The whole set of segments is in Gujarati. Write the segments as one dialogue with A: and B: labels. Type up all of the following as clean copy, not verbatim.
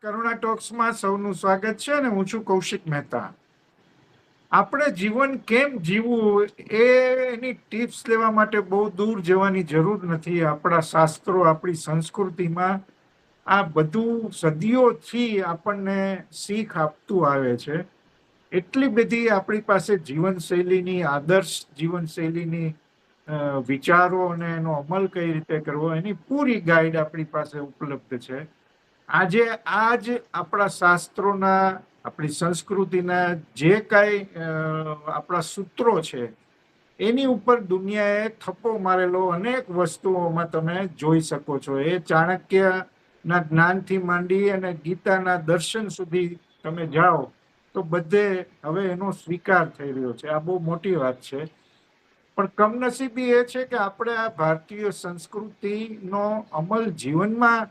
A: કરુણા ટોક્સમાં સૌનું સ્વાગત છે અને હું છું કૌશિક મહેતા. આપણે જીવન કેમ જીવવું એની ટિપ્સ લેવા માટે બહુ દૂર જવાની જરૂર નથી. આપણા શાસ્ત્રો, આપણી સંસ્કૃતિમાં આ બધું સદીઓથી આપણને શીખ આપતું આવે છે. એટલી બધી આપણી પાસે જીવનશૈલીની, આદર્શ જીવનશૈલીની વિચારો અને એનો અમલ કઈ રીતે કરવો એની પૂરી ગાઈડ આપણી પાસે ઉપલબ્ધ છે. આજે આજ આપણા શાસ્ત્રોના, આપણી સંસ્કૃતિના જે કાંઈ આપણા સૂત્રો છે એની ઉપર દુનિયાએ થપ્પો મારેલો અનેક વસ્તુઓમાં તમે જોઈ શકો છો. એ ચાણક્યના જ્ઞાનથી માંડી અને ગીતાના દર્શન સુધી તમે જાઓ તો બધે હવે એનો સ્વીકાર થઈ રહ્યો છે. આ બહુ મોટી વાત છે. પણ કમનસીબી એ છે કે આપણે આ ભારતીય સંસ્કૃતિનો અમલ જીવનમાં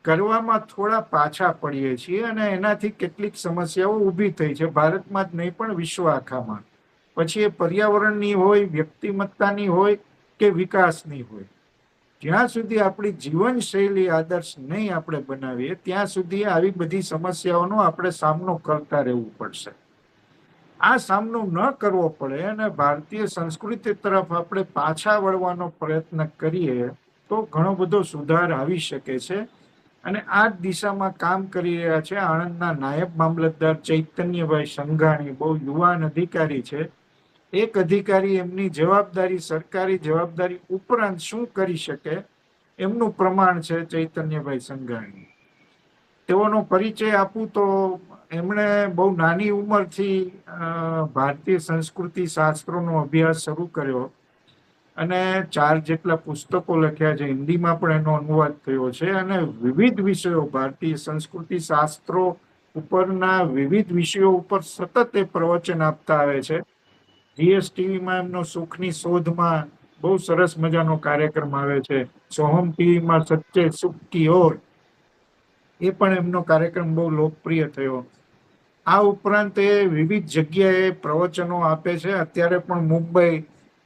A: કરવામાં થોડા પાછા પડીએ છીએ અને એનાથી કેટલીક સમસ્યાઓ ઊભી થઈ છે, ભારતમાં જ નહીં પણ વિશ્વ આખામાં. પછી એ પર્યાવરણની હોય, વ્યક્તિમત્તાની હોય કે વિકાસની હોય. જ્યાં સુધી આપણી જીવનશૈલી આદર્શ નહીં આપણે બનાવીએ ત્યાં સુધી આવી બધી સમસ્યાઓનો આપણે સામનો કરતા રહેવું પડશે. આ સામનો ન કરવો પડે અને ભારતીય સંસ્કૃતિ તરફ આપણે પાછા વળવાનો પ્રયત્ન કરીએ તો ઘણો બધો સુધાર આવી શકે છે. અને આ જ દિશામાં કામ કરી રહ્યા છે આણંદના નાયબ મામલતદાર ચૈતન્યભાઈ સંઘાણી. બહુ યુવાન અધિકારી છે. એક અધિકારી એમની જવાબદારી, સરકારી જવાબદારી ઉપરાંત શું કરી શકે એમનું પ્રમાણ છે ચૈતન્યભાઈ સંઘાણી. તેઓનો પરિચય આપું તો એમણે બહુ નાની ઉંમરથી ભારતીય સંસ્કૃતિ શાસ્ત્રોનો અભ્યાસ શરૂ કર્યો અને 4 જેટલા પુસ્તકો લખ્યા છે. હિન્દીમાં પણ એનો અનુવાદ થયો છે અને વિવિધ વિષયો, ભારતીય સંસ્કૃતિ શાસ્ત્રો ઉપરના વિવિધ વિષયો ઉપર સતત એ પ્રવચન આપતા આવે છે. જીએસટીવીમાં એમનો સુખની શોધમાં બહુ સરસ મજાનો કાર્યક્રમ આવે છે. સોહમ ટીવીમાં સચ્ચે સુખ કી ઓર, એ પણ એમનો કાર્યક્રમ બહુ લોકપ્રિય થયો. આ ઉપરાંત એ વિવિધ જગ્યાએ પ્રવચનો આપે છે. અત્યારે પણ મુંબઈ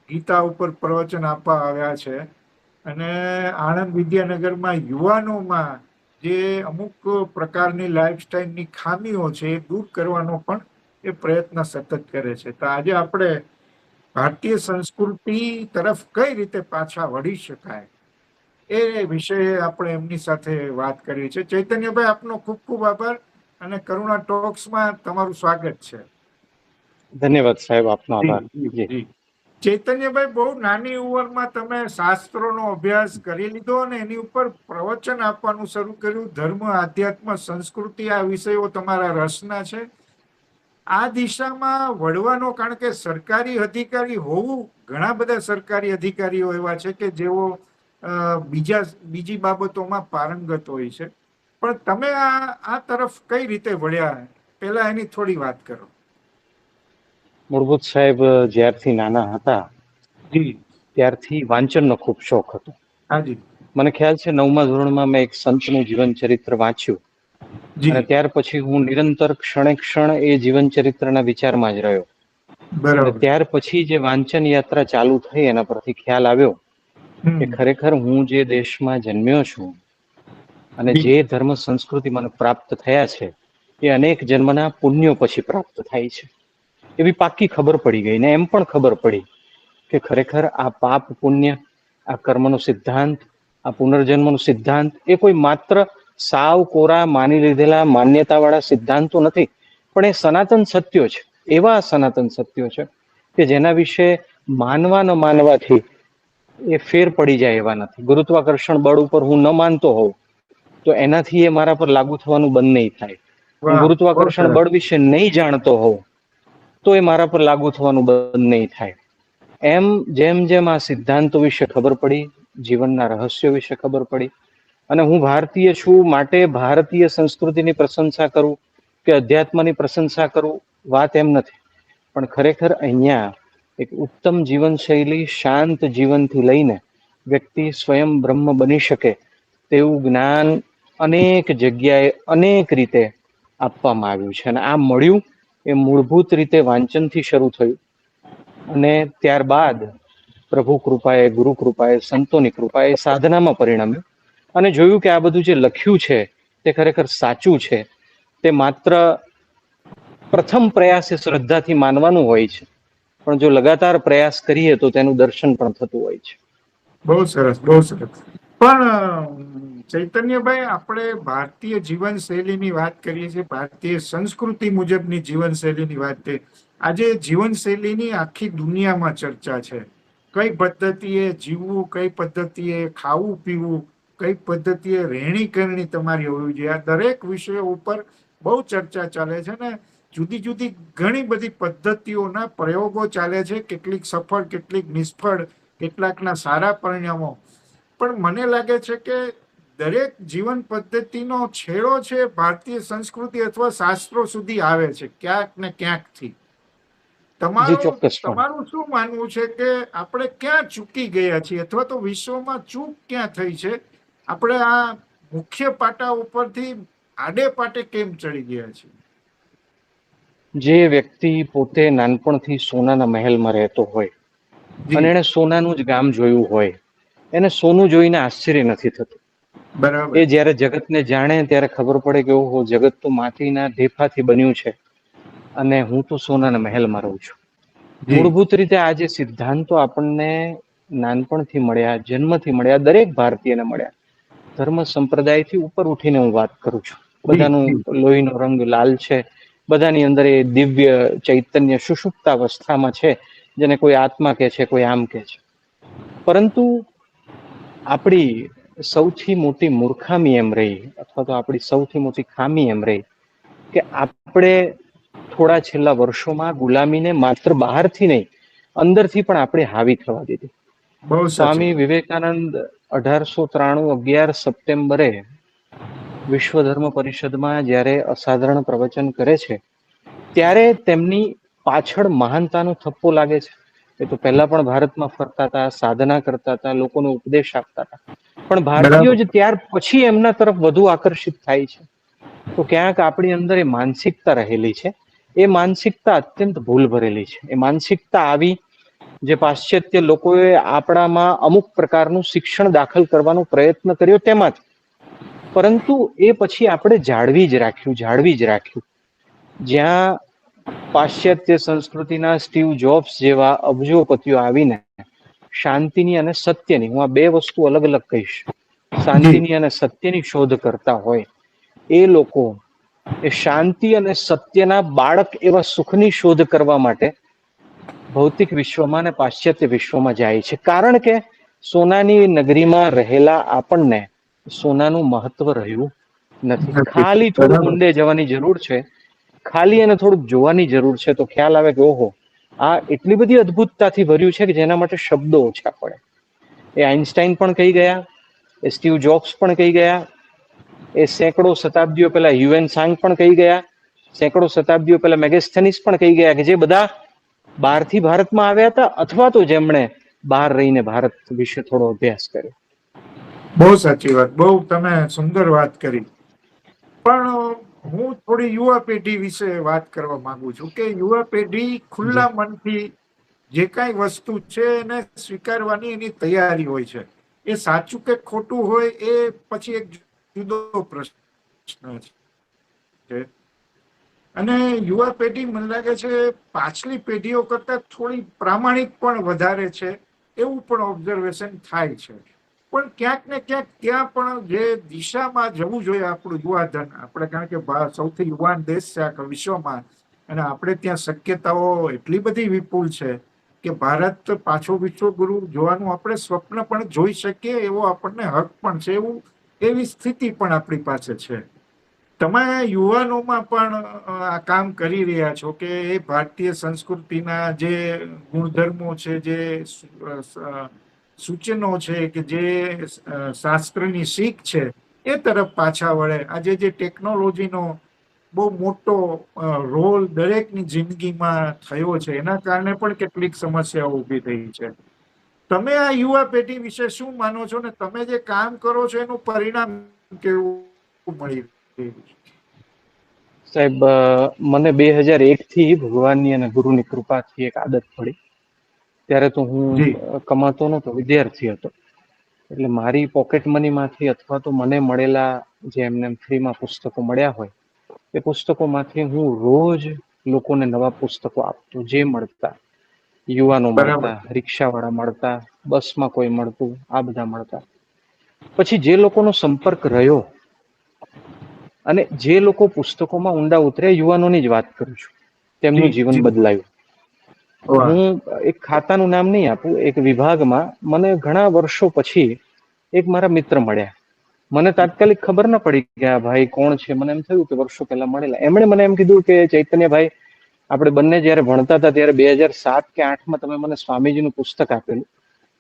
A: ગીતા ઉપર પ્રવચન આપવા આવ્યા છે. અને આણંદ વિદ્યાનગરમાં યુવાનોમાં જે અમુક પ્રકારની લાઈફસ્ટાઈલની ખામીઓ છે એ દૂર કરવાનો પણ એ પ્રયત્ન સતત કરે છે. તો આજે આપણે ભારતીય સંસ્કૃતિ તરફ કઈ રીતે પાછા વળી શકાય એ વિષય આપણે એમની સાથે વાત કરવી છે. ચૈતન્યભાઈ, આપનો ખૂબ ખૂબ આભાર અને કરુણા ટોક્સમાં તમારું સ્વાગત છે.
B: ધન્યવાદ સાહેબ, આપનો આભાર.
A: જી. ચૈતન્યભાઈ, બહુ નાની ઉંમરમાં તમે શાસ્ત્રોનો અભ્યાસ કરી લીધો અને એની ઉપર પ્રવચન આપવાનું શરૂ કર્યું. ધર્મ, આધ્યાત્મ, સંસ્કૃતિ આ વિષયો તમારા રસના છે. આ દિશામાં વળવાનો, કારણ કે સરકારી અધિકારી હોવું, ઘણા બધા સરકારી અધિકારીઓ એવા છે કે જેઓ બીજી બાબતોમાં પારંગત હોય છે, પણ તમે આ તરફ કઈ રીતે વળ્યા, પહેલા એની થોડી વાત કરો.
B: મૂળભૂત સાહેબ, જ્યારથી નાના હતા
A: જી
B: ત્યારથી વાંચનનો ખૂબ શોખ હતો.
A: હાજી.
B: મને ખ્યાલ છે 9મા ધોરણમાં મેં એક સંતનું જીવન ચરિત્ર વાંચ્યું અને ત્યાર પછી હું નિરંતર ક્ષણે ક્ષણ એ જીવન ચરિત્રના વિચારમાં જ રહ્યો. અને
A: બરાબર.
B: ત્યાર પછી જે વાંચન યાત્રા ચાલુ થઈ એના પરથી ખ્યાલ આવ્યો કે ખરેખર હું જે દેશમાં જન્મ્યો છું અને જે ધર્મ સંસ્કૃતિ મને પ્રાપ્ત થયા છે એ અનેક જન્મના પુણ્યો પછી પ્રાપ્ત થાય છે. એવી પાક્કી ખબર પડી ગઈ ને એમ પણ ખબર પડી કે ખરેખર આ પાપ પુણ્ય, આ કર્મનો સિદ્ધાંત, આ પુનર્જન્મનો સિદ્ધાંત એ કોઈ માત્ર સાવ કોરા માની લીધેલા માન્યતાવાળા સિદ્ધાંતો નથી, પણ એ સનાતન સત્યો છે. એવા સનાતન સત્યો છે કે જેના વિશે માનવા ન માનવાથી એ ફેર પડી જાય એવા નથી. ગુરુત્વાકર્ષણ બળ ઉપર હું ન માનતો હોઉં તો એનાથી એ મારા પર લાગુ થવાનું બંધ નહીં થાય. હું ગુરુત્વાકર્ષણ બળ વિશે નહીં જાણતો હોઉં તો એ મારા પર લાગુ થવાનું બંધ નહીં થાય. એમ જેમ જેમ આ સિદ્ધાંતો વિશે ખબર પડી, જીવનના રહસ્યો વિશે ખબર પડી, અને હું ભારતીય છું માટે ભારતીય સંસ્કૃતિની પ્રશંસા કરું કે અધ્યાત્મની પ્રશંસા કરું, વાત એમ નથી. પણ ખરેખર અહીંયા એક ઉત્તમ જીવનશૈલી, શાંત જીવનથી લઈને વ્યક્તિ સ્વયં બ્રહ્મ બની શકે તેવું જ્ઞાન અનેક જગ્યાએ અનેક રીતે આપવામાં આવ્યું છે. અને આ મળ્યું એ મૂળભૂત રીતે વાંચનથી શરૂ થયું અને ત્યારબાદ પ્રભુ કૃપાએ, ગુરુ કૃપાએ, સંતોની કૃપાએ સાધનામાં પરિણમ્યું અને જોયું કે આ બધું જે લખ્યું છે તે ખરેખર સાચું છે, તે માત્ર પ્રથમ પ્રયાસે શ્રદ્ધાથી માનવાનું હોય છે, પણ જો લગાતાર પ્રયાસ કરીએ તો તેનું દર્શન પણ થતું હોય છે.
A: બહુ સરસ, બહુ સરસ. પણ ચૈતન્યભાઈ, આપણે ભારતીય જીવનશૈલીની વાત કરીએ છીએ, ભારતીય સંસ્કૃતિ મુજબની જીવનશૈલીની વાત કરીએ. આજે જીવનશૈલીની આખી દુનિયામાં ચર્ચા છે. કઈ પદ્ધતિએ જીવવું, કઈ પદ્ધતિએ ખાવું પીવું, કઈ પદ્ધતિએ રહેણી કરણી તમારી હોવી જોઈએ, આ દરેક વિષયો ઉપર બહુ ચર્ચા ચાલે છે ને. જુદી જુદી ઘણી બધી પદ્ધતિઓના પ્રયોગો ચાલે છે, કેટલીક સફળ, કેટલીક નિષ્ફળ, કેટલાકના સારા પરિણામો. પણ મને લાગે છે કે દરેક જીવન પદ્ધતિનો છેડો છે ભારતીય સંસ્કૃતિ અથવા શાસ્ત્રો સુધી આવે છે, ક્યાંક ને ક્યાંકથી.
B: જી
A: તમારું
B: ચોક્કસપણે.
A: તમારું શું માનવું છે કે આપણે ક્યાં ચૂકી ગયા છીએ, અથવા તો વિશ્વમાં ચૂક ક્યાં થઈ છે? આપણે આ મુખ્ય પાટા ઉપરથી આડે પાટે કેમ ચડી ગયા છીએ?
B: જે વ્યક્તિ પોતે નાનપણથી સોનાના મહેલમાં રહેતો હોય અને
A: જી,
B: એને સોનાનું જ ગામ જોયું હોય, એને સોનું જોઈને આશ્ચર્ય નથી થતું.
A: બરાબર.
B: એ જ્યારે જગતને જાણે ત્યારે ખબર પડે કે ઓહો, જગત તો માટીના ઢેફાથી બન્યું છે અને હું તો સોનાના મહેલમાં રહું છું.
A: જી,
B: મૂળભૂત રીતે આ જે સિદ્ધાંતો આપણને નાનપણથી મળ્યા, જન્મથી મળ્યા, દરેક ભારતીયને મળ્યા. ધર્મ સંપ્રદાયથી ઉપર ઉઠીને હું વાત કરું છું.
A: જી,
B: બધાનું
A: જી.
B: લોહીનો રંગ લાલ છે, બધાની અંદર એ દિવ્ય ચૈતન્ય સુષુપ્ત અવસ્થામાં છે, જેને કોઈ આત્મા કહે છે, કોઈ આમ કહે છે. પરંતુ આપણી સૌથી મોટી મૂર્ખામી એમ રહી, અથવા તો આપણી સૌથી મોટી ખામી એમ રહી, કે આપણે થોડા છેલ્લા વર્ષોમાં ગુલામીને માત્ર બહારથી નહીં, અંદરથી પણ આપણે હાવી થવા દીધી.
A: બહુ સાચી
B: સ્વામી
A: વાત.
B: વિવેકાનંદ 1893 11 સપ્ટેમ્બરે વિશ્વ ધર્મ પરિષદમાં જ્યારે અસાધારણ પ્રવચન કરે છે, ત્યારે તેમની પાછળ મહાનતાનો થપ્પો લાગે છે. એ તો પહેલા પણ ભારતમાં ફરતા હતા, સાધના કરતા હતા, લોકોને ઉપદેશ આપતા હતા. પણ ભારતીયો
A: બરાબર.
B: જ ત્યાર પછી એમના તરફ વધુ આકર્ષિત થાય છે. તો ક્યાંક આપણી અંદર એ માનસિકતા રહેલી છે. એ માનસિકતા અત્યંત ભૂલ ભરેલી છે. એ માનસિકતા આવી જે પાશ્ચાત્ય લોકોએ આપણામાં અમુક પ્રકારનું શિક્ષણ દાખલ કરવાનો પ્રયત્ન કર્યો તેમાં જ. પરંતુ એ પછી આપણે જાળવી જ રાખ્યું. જ્યાં પાશ્ચાત્ય સંસ્કૃતિના સ્ટીવ જોબ્સ જેવા અબજોપતિઓ આવીને શાંતિની અને સત્યની, હું આ બે વસ્તુ અલગ અલગ કહીશ,
A: જી,
B: શાંતિની અને સત્યની શોધ કરતા હોય, એ લોકો એ શાંતિ અને સત્યના બાળક એવા સુખની શોધ કરવા માટે ભૌતિક વિશ્વમાં અને પાશ્ચાત્ય વિશ્વમાં જાય છે. કારણ કે સોનાની નગરીમાં રહેલા આપણને સોનાનું મહત્વ રહ્યું નથી.
A: નથી.
B: ખાલી થોડું
A: બરાબર.
B: ઊંડે જવાની જરૂર છે, ખાલી એને થોડુંક જોવાની જરૂર છે, તો ખ્યાલ આવે કે ઓહો, આ એટલી બધી અદ્ભુતતાથી ભર્યું છે કે જેના માટે શબ્દો ઓછા પડે. એ આઈન્સ્ટાઈન પણ કહી ગયા, એ સ્ટીવ જોબ્સ પણ કહી ગયા, એ સેંકડો શતાબ્દીઓ પહેલા યુએન સાંગ પણ કહી ગયા, સેંકડો શતાબ્દીઓ પહેલા મેગેસ્થેનિસ પણ કહી ગયા, કે જે બધા બહારથી ભારતમાં આવ્યા હતા, અથવા તો જેમણે બહાર રહીને ભારત વિશે થોડો અભ્યાસ કર્યો.
A: બહુ સાચી વાત, બહુ તમે સુંદર વાત કરી. પણ હું થોડી યુવા પેઢી વિશે વાત કરવા માંગુ છું કે યુવા પેઢી
B: જી
A: ખુલ્લા મનથી જે કાંઈ વસ્તુ છે એને સ્વીકારવાની એની તૈયારી હોય છે. એ સાચું કે ખોટું હોય એ પછી એક જુદો પ્રશ્ન છે. અને યુવા પેઢી મને લાગે છે પાછલી પેઢીઓ કરતા થોડી પ્રામાણિક પણ વધારે છે, એવું પણ ઓબ્ઝર્વેશન થાય છે. પણ ક્યાંક ને ક્યાંક ત્યાં પણ જે દિશામાં જવું જોઈએ આપણું યુવાધન, આપણે કારણ કે સૌથી યુવાન દેશ છે આખા વિશ્વમાં, અને આપણે ત્યાં શક્યતાઓ એટલી બધી વિપુલ છે કે ભારત પાછો વિશ્વગુરુ જોવાનું આપણે સ્વપ્ન પણ જોઈ શકીએ, એવો આપણને હક પણ છે, એવી સ્થિતિ પણ આપણી પાસે છે. તમે યુવાનોમાં પણ આ કામ કરી રહ્યા છો કે એ ભારતીય સંસ્કૃતિના જે ગુણધર્મો છે, જે સૂચનો છે, કે જે શાસ્ત્રની શીખ છે, એ તરફ પાછા વળે. આજે જે ટેકનોલોજીનો બહુ મોટો રોલ દરેકની જિંદગીમાં થયો છે, એના કારણે પણ કેટલીક સમસ્યાઓ ઊભી થઈ છે. તમે આ યુવા પેઢી વિશે શું માનો છો ને તમે જે કામ કરો છો એનું પરિણામ કેવું મળી રહ્યું છે?
B: સાહેબ, મને 2001 થી ભગવાનની અને ગુરુની કૃપાથી એક આદત પડી. ત્યારે તો હું
A: જી,
B: કમાતો નહોતો, વિદ્યાર્થી હતો. એટલે મારી પોકેટ મનીમાંથી અથવા તો મને મળેલા જે એમને ફ્રીમાં પુસ્તકો મળ્યા હોય એ પુસ્તકોમાંથી હું રોજ લોકોને નવા પુસ્તકો આપતો, જે મળતા, યુવાનો
A: બરાબર.
B: મળતા, રિક્ષાવાળા મળતા, બસમાં કોઈ મળતું, આ બધા મળતા. પછી જે લોકોનો સંપર્ક રહ્યો અને જે લોકો પુસ્તકોમાં ઊંડા ઉતર્યા, યુવાનોની જ વાત કરું છું, તેમનું
A: જી
B: જીવન
A: જી.
B: બદલાયું.
A: વાહ.
B: હું એક ખાતાનું નામ નહીં આપું, એક વિભાગમાં મને ઘણા વર્ષો પછી એક મારા મિત્ર મળ્યા. મને તાત્કાલિક ખબર ના પડી કે આ ભાઈ કોણ છે. મને એમ થયું કે વર્ષો પહેલા મળેલા. એમણે મને એમ કીધું કે ચૈતન્યભાઈ, આપણે બંને જયારે ભણતા હતા ત્યારે 2007 કે 2008માં તમે મને સ્વામીજીનું પુસ્તક આપેલું.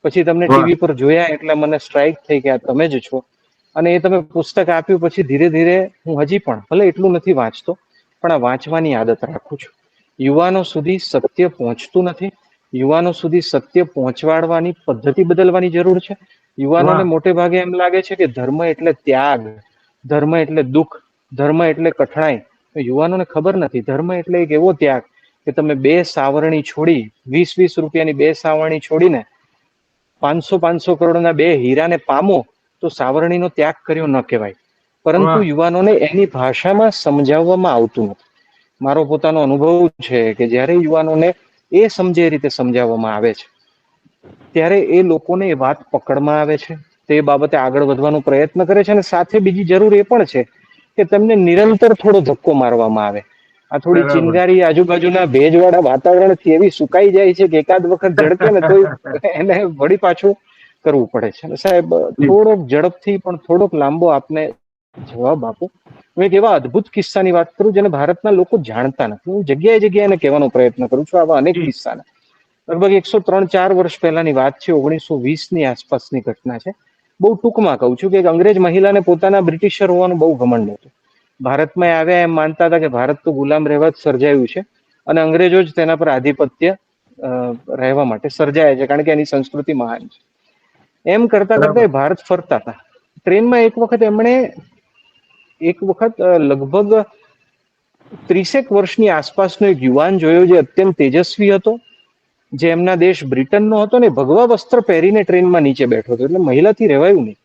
B: પછી તમને
A: વાહ.
B: ટીવી પર જોયા એટલે મને સ્ટ્રાઇક થઈ કે આ તમે જ છો. અને એ તમે પુસ્તક આપ્યું પછી ધીરે ધીરે હું હજી પણ ભલે એટલું નથી વાંચતો, પણ આ વાંચવાની આદત રાખું છું. યુવાનો સુધી સત્ય પહોંચતું નથી. યુવાનો સુધી સત્ય પહોંચવાડવાની પદ્ધતિ બદલવાની જરૂર છે. યુવાનોને
A: વાહ.
B: મોટે ભાગે એમ લાગે છે કે ધર્મ એટલે ત્યાગ, ધર્મ એટલે દુઃખ, ધર્મ એટલે કઠણાઈ. યુવાનોને ખબર નથી, ધર્મ એટલે એક એવો ત્યાગ કે તમે 2 સાવરણી છોડી, 20-20 રૂપિયાની 2 સાવરણી છોડીને 500-500 કરોડના 2 હીરાને પામો તો સાવરણીનો ત્યાગ કર્યો ન કહેવાય. પરંતુ
A: વાહ.
B: યુવાનોને એની ભાષામાં સમજાવવામાં આવતું નથી. મારો પોતાનો અનુભવ છે કે જ્યારે યુવાનોને એ સમજે એ રીતે સમજાવવામાં આવે છે, ત્યારે એ લોકોને એ વાત પકડમાં આવે છે, તે બાબતે આગળ વધવાનો પ્રયત્ન કરે છે. અને સાથે બીજી જરૂર એ પણ છે કે તેમને નિરંતર થોડો ધક્કો મારવામાં આવે. આ થોડી
A: બરાબર.
B: ચિનગારી આજુબાજુના ભેજવાળા વાતાવરણથી એવી સુકાઈ જાય છે કે એકાદ વખત ઝડપે ને તો એને વળી પાછું કરવું પડે છે. અને સાહેબ,
A: જી.
B: થોડોક ઝડપથી પણ થોડોક લાંબો આપને જવાબ આપું. હું એક એવા અદ્ભુત કિસ્સાની વાત કરું જેને ભારતના લોકો જાણતા નથી. હું જગ્યાએ જગ્યાએ એને કહેવાનો પ્રયત્ન કરું છું. આવા અનેક
A: જી.
B: કિસ્સાને લગભગ 103-4 વર્ષ પહેલાની વાત છે. 1920ની આસપાસની ઘટના છે. બહુ ટૂંકમાં કહું છું કે એક અંગ્રેજ મહિલાને પોતાના બ્રિટિશર હોવાનું બહુ ઘમંડ હતું. ભારતમાં આવ્યા એમ માનતા હતા કે ભારત તો ગુલામ રહેવા જ સર્જાયું છે અને અંગ્રેજો જ તેના પર આધિપત્ય રહેવા માટે સર્જાયા છે, કારણ કે એની સંસ્કૃતિ મહાન છે. એમ કરતા કરતા
A: બરાબર.
B: એ ભારત ફરતા હતા. ટ્રેનમાં એક વખત લગભગ 30 વર્ષની આસપાસનો એક યુવાન જોયો જે અત્યંત તેજસ્વી હતો, જે એમના દેશ બ્રિટનનો હતો ને ભગવા વસ્ત્ર પહેરીને ટ્રેનમાં નીચે બેઠો હતો. એટલે મહિલાથી રહેવાયું નહીં.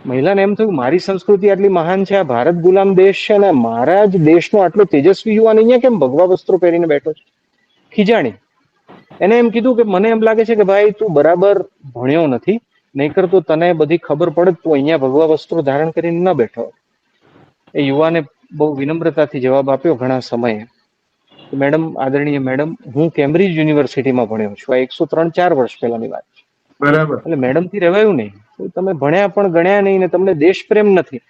B: મહિલાને એમ થયું મારી સંસ્કૃતિ આટલી મહાન છે, આ ભારત ગુલામ દેશ છે, અને મારા જ દેશનો આટલો તેજસ્વી યુવાન અહીંયા કેમ ભગવા વસ્ત્રો પહેરીને બેઠો છે? ખીજાણી. એને એમ કીધું કે મને એમ લાગે છે કે ભાઈ તું બરાબર ભણ્યો નથી, નહીતર તો તને બધી ખબર પડે તું અહીંયા ભગવા વસ્ત્રો ધારણ કરીને ન બેઠો. એ યુવાને બહુ વિનમ્રતાથી જવાબ આપ્યો ઘણા સમયે, મેડમ, આદરણીય મેડમ, હું કેમ્બ્રિજ યુનિવર્સિટીમાં ભણ્યો છું. આ 103-4 વર્ષ પહેલાની વાત છે.
A: બરાબર.
B: એટલે મેડમ થી રહેવાયું નહીં. તમે ભણ્યા પણ ગણ્યા નહીં ને તમને દેશપ્રેમ નથી.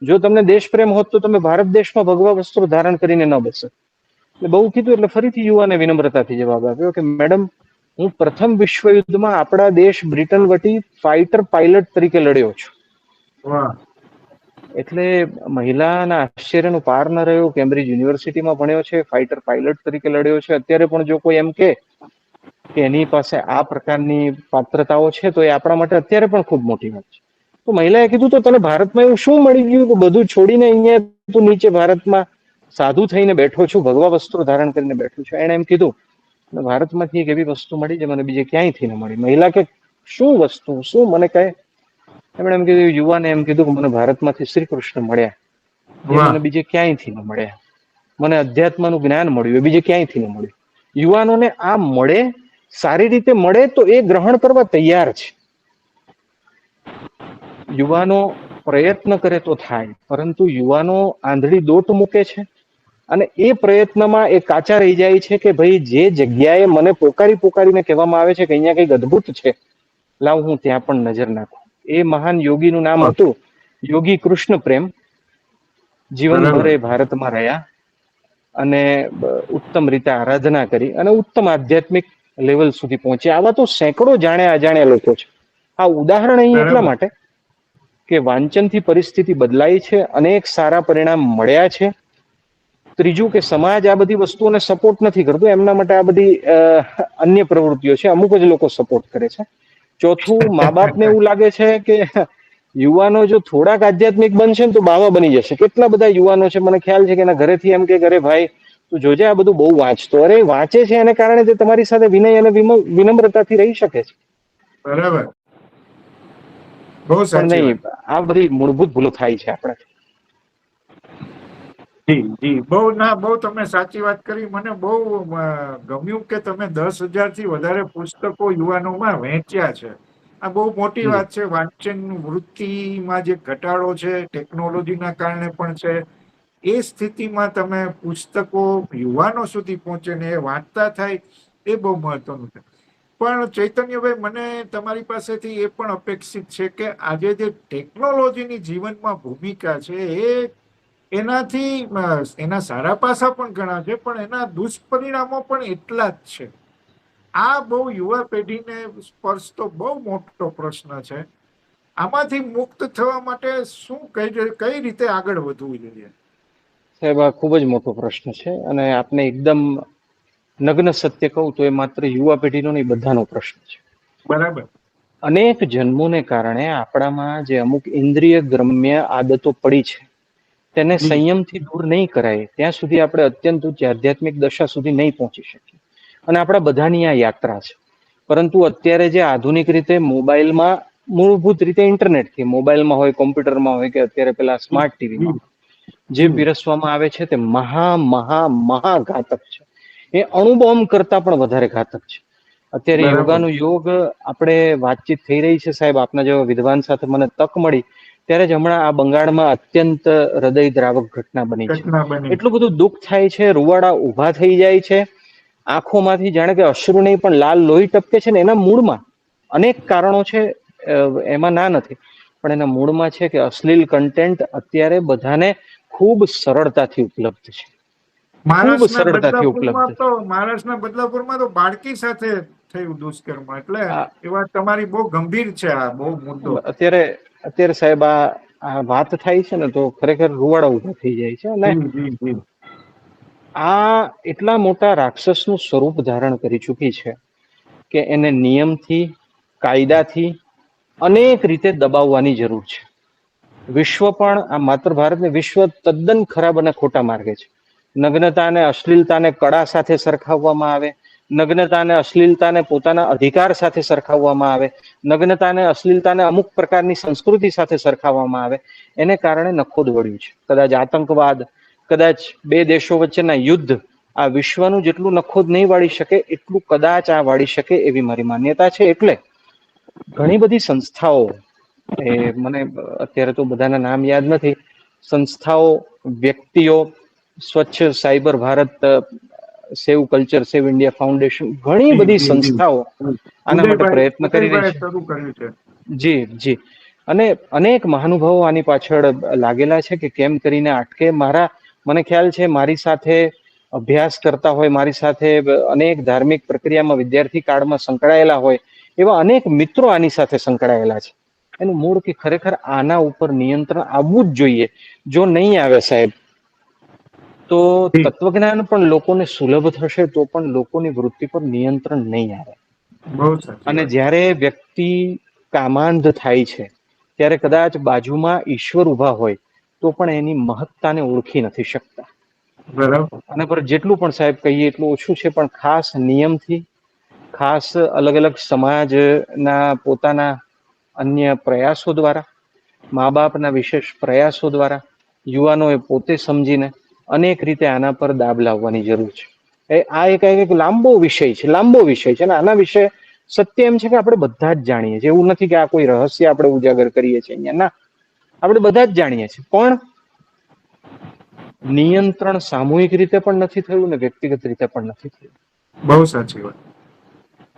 B: જો તમને દેશપ્રેમ હોત તો તમે ભારત દેશમાં ભગવા વસ્ત્રો ધારણ કરીને ન બેસો. એટલે બહુ કીધું એટલે ફરીથી યુવાને વિનમ્રતાથી જવાબ આપ્યો કે મેડમ, હું પ્રથમ વિશ્વયુદ્ધમાં આપણા દેશ બ્રિટન વટી ફાઇટર પાયલટ તરીકે લડ્યો છું.
A: વાહ.
B: એટલે મહિલાના આશ્ચર્યનો પાર ન રહ્યો. કેમ્બ્રિજ યુનિવર્સિટીમાં ભણ્યો છે, ફાઇટર પાયલટ તરીકે લડ્યો છે. અત્યારે પણ જો કોઈ એમ કે એની પાસે આ પ્રકારની પાત્રતાઓ છે તો એ આપણા માટે અત્યારે પણ ખૂબ મોટી વાત છે. તો મહિલાએ કીધું તો તને ભારતમાં એવું શું મળી ગયું કે બધું છોડીને અહીંયા તું નીચે ભારતમાં સાધુ થઈને બેઠો છું, ભગવા વસ્ત્રો ધારણ કરીને બેઠો છું? એને એમ કીધું ભારતમાંથી એક એવી વસ્તુ મળી જે મને બીજે ક્યાંયથી ન મળી. મહિલા કે શું વસ્તુ, શું મને કહે? એમણે એમ કીધું, યુવાને એમ કીધું કે મને ભારતમાંથી શ્રી કૃષ્ણ મળ્યા, જે
A: વાહ.
B: મને બીજે ક્યાંયથી ન મળ્યા. મને અધ્યાત્મનું જ્ઞાન મળ્યું, એ બીજે ક્યાંયથી ન મળ્યું. યુવાનોને આ મળે, સારી રીતે મળે તો એ ગ્રહણ કરવા તૈયાર છે. યુવાનો પ્રયત્ન કરે તો થાય, પરંતુ યુવાનો આંધળી દોટ મૂકે છે અને એ પ્રયત્નમાં એ કાચા રહી જાય છે કે ભાઈ જે જગ્યાએ મને પોકારીને કહેવામાં આવે છે કે અહીંયા કંઈક અદ્ભુત છે, લાવ હું ત્યાં પણ નજર નાખું. એ મહાન યોગીનું નામ
A: વાહ.
B: હતું યોગી કૃષ્ણ પ્રેમ. જીવનભર
A: બરાબર.
B: એ ભારતમાં રહ્યા અને ઉત્તમ રીતે આરાધના કરી અને ઉત્તમ આધ્યાત્મિક લેવલ સુધી પહોંચ્યા. આવા તો સેંકડો જાણ્યા અજાણ્યા લોકો છે. આ ઉદાહરણ અહીં એટલા
A: બરાબર.
B: માટે કે વાંચનથી પરિસ્થિતિ બદલાઈ છે, અનેક સારા પરિણામ મળ્યા છે. ત્રીજું કે સમાજ આ બધી વસ્તુઓને સપોર્ટ નથી કરતો, એમના માટે આ બધી અન્ય પ્રવૃત્તિઓ છે, અમુક જ લોકો સપોર્ટ કરે છે. ચોથું, મા બાપને એવું લાગે છે કે યુવાનો જો થોડાક આધ્યાત્મિક બનશે ને તો બાવા બની જશે. કેટલા બધા યુવાનો છે, મને ખ્યાલ છે કે એના ઘરેથી એમ કે અરે ભાઈ તું જોજે આ બધું બહુ વાંચતો. અરે વાંચે છે એને કારણે તે તમારી સાથે વિનય અને વિનમ્રતાથી રહી શકે છે.
A: બરાબર. બહુ
B: પણ
A: સાચી વાત.
B: નહીં, આ બધી મૂળભૂત ભૂલો થાય છે આપણે.
A: જી જી, બહુ તમે સાચી વાત કરી. મને બહુ ગમ્યું કે તમે 10,000 થી વધારે પુસ્તકો યુવાનોમાં વહેંચ્યા છે. આ બહુ મોટી
B: જી
A: વાત છે. વાંચન વૃત્તિમાં જે ઘટાડો છે ટેકનોલોજીના કારણે પણ છે, એ સ્થિતિમાં તમે પુસ્તકો યુવાનો સુધી પહોંચે ને એ વાંચતા થાય, એ બહુ મહત્વનું છે. પણ ચૈતન્યભાઈ, મને તમારી પાસેથી એ પણ અપેક્ષિત છે કે આજે જે ટેકનોલોજીની જીવનમાં ભૂમિકા છે, એનાથી એના સારા પાસા પણ ઘણા છે, પણ એના દુષ્પરિણામો પણ એટલા જ છે. આ બહુ યુવા પેઢીને સ્પર્શતો બહુ મોટો પ્રશ્ન છે. આમાંથી મુક્ત થવા માટે શું કઈ રીતે આગળ વધવું જોઈએ?
B: સાહેબ, આ ખૂબ જ મોટો પ્રશ્ન છે, અને આપને એકદમ નગ્ન સત્ય કહું તો એ માત્ર યુવા પેઢીનો નહીં, બધાનો પ્રશ્ન છે.
A: બરાબર.
B: અનેક જન્મોને કારણે આપણામાં જે અમુક ઇન્દ્રિય ગ્રમ્ય આદતો પડી છે, તેને
A: જી
B: સંયમથી દૂર નહીં કરાય ત્યાં સુધી આપણે અત્યંત ઉચ્ચ આધ્યાત્મિક દશા સુધી નહીં પહોંચી શકીએ. અને આપણા બધાની આ યાત્રા છે. પરંતુ અત્યારે જે આધુનિક રીતે મોબાઈલમાં, મૂળભૂત રીતે ઇન્ટરનેટથી, મોબાઈલમાં હોય, કોમ્પ્યુટરમાં હોય, કે અત્યારે પેલા સ્માર્ટ
A: જી
B: ટીવીમાં જે
A: જી
B: પીરસવામાં આવે છે, તે મહા ઘાતક છે. એ અણુબોમ્બ કરતા પણ વધારે ઘાતક છે. અત્યારે
A: બરાબર.
B: યોગાનું યોગ આપણે વાતચીત થઈ રહી છે સાહેબ, આપના જેવા વિદ્વાન સાથે મને તક મળી ત્યારે જ હમણાં આ બંગાળમાં અત્યંત હૃદયદ્રાવક ઘટના બની છે.
A: ઘટના બની.
B: એટલું બધું દુઃખ થાય છે, રૂવાડા ઊભા થઈ જાય છે આંખોમાંથી, જાણે કે અશ્રુ નહીં પણ લાલ લોહી ટપકે છે. ને એના મૂળમાં અનેક કારણો છે, એમાં ના નથી, પણ એના મૂળમાં છે કે અશ્લીલ કન્ટેન્ટ અત્યારે બધાને ખૂબ સરળતાથી ઉપલબ્ધ છે. ખૂબ સરળતાથી ઉપલબ્ધ છે.
A: મહારાષ્ટ્રના બદલાપુરમાં તો બાળકી સાથે થયું દુષ્કર્મ. એટલે
B: આ
A: એ વાત તમારી બહુ ગંભીર છે. આ બહુ મુદ્દો.
B: અત્યારે અત્યારે સાહેબ આ વાત થાય છે ને તો ખરેખર રૂવાડા ઊભા થઈ જાય છે. અને
A: જી જી જી.
B: આ એટલા મોટા રાક્ષસનું સ્વરૂપ ધારણ કરી ચૂકી છે કે એને નિયમથી, કાયદાથી અનેક રીતે દબાવવાની જરૂર છે. વિશ્વ પણ, આ માત્ર ભારતને, વિશ્વ તદ્દન ખરાબ અને ખોટા માર્ગે છે. નગ્નતા અને અશ્લીલતાને કળા સાથે સરખાવવામાં આવે, નગ્નતા અને અશ્લીલતાને પોતાના અધિકાર સાથે સરખાવવામાં આવે, નગ્નતા અને અશ્લીલતાને અમુક પ્રકારની સંસ્કૃતિ સાથે સરખાવવામાં આવે, એને કારણે નખોદ વળ્યું છે. કદાચ આતંકવાદ, કદાચ બે દેશો વચ્ચેના યુદ્ધ આ વિશ્વનું જેટલું નખોદ નહીં વાળી શકે, એટલું કદાચ આ વાળી શકે એવી મારી માન્યતા છે. એટલે ઘણી બધી સંસ્થાઓ, એ મને અત્યારે તો બધાના નામ યાદ નથી, સંસ્થાઓ, વ્યક્તિઓ, સ્વચ્છ સાયબર ભારત, સેવ કલ્ચર, સેવ ઇન્ડિયા ફાઉન્ડેશન, ઘણી
A: જી
B: બધી
A: જી જી.
B: સંસ્થાઓ આના માટે પ્રયત્ન કરી રહી
A: ઉદયભાઈ
B: છે.
A: શરૂ કર્યું છે.
B: જી જી. અને અનેક મહાનુભાવો આની પાછળ લાગેલા છે કે કેમ કરીને અટકે. મને ખ્યાલ છે મારી સાથે અભ્યાસ કરતા હોય, મારી સાથે અનેક ધાર્મિક પ્રક્રિયામાં વિદ્યાર્થી કાળમાં સંકળાયેલા હોય એવા અનેક મિત્રો આની સાથે સંકળાયેલા છે. એનું મૂળ કે ખરેખર આના ઉપર નિયંત્રણ આવવું જ જોઈએ. જો નહીં આવે સાહેબ, તો
A: જી.
B: તત્વજ્ઞાન પણ લોકોને સુલભ થશે, તો પણ લોકોની વૃત્તિ પર નિયંત્રણ નહીં આવે.
A: બહુ સાચી
B: અને
A: વાત.
B: જ્યારે વ્યક્તિ કામાંધ થાય છે, ત્યારે કદાચ બાજુમાં ઈશ્વર ઉભા હોય તો પણ એની મહત્તાને ઓળખી નથી શકતા.
A: બરાબર.
B: આના પર જેટલું પણ સાહેબ કહીએ એટલું ઓછું છે. પણ ખાસ નિયમથી, ખાસ અલગ અલગ સમાજના પોતાના અન્ય પ્રયાસો દ્વારા, મા બાપના વિશેષ પ્રયાસો દ્વારા, યુવાનોએ પોતે સમજીને અનેક રીતે આના પર દાબ લાવવાની જરૂર છે. આ એક લાંબો વિષય છે, લાંબો વિષય છે. અને આના વિશે સત્ય એમ છે કે આપણે બધા જ જાણીએ છીએ. એવું નથી કે આ કોઈ રહસ્ય આપણે ઉજાગર કરીએ છીએ અહીંયા. ના, આપણે બધા જ જાણીએ છીએ. પણ નિયંત્રણ સામૂહિક રીતે પણ નથી થયું ને વ્યક્તિગત રીતે પણ નથી થયું.
A: બહુ સાચી વાત.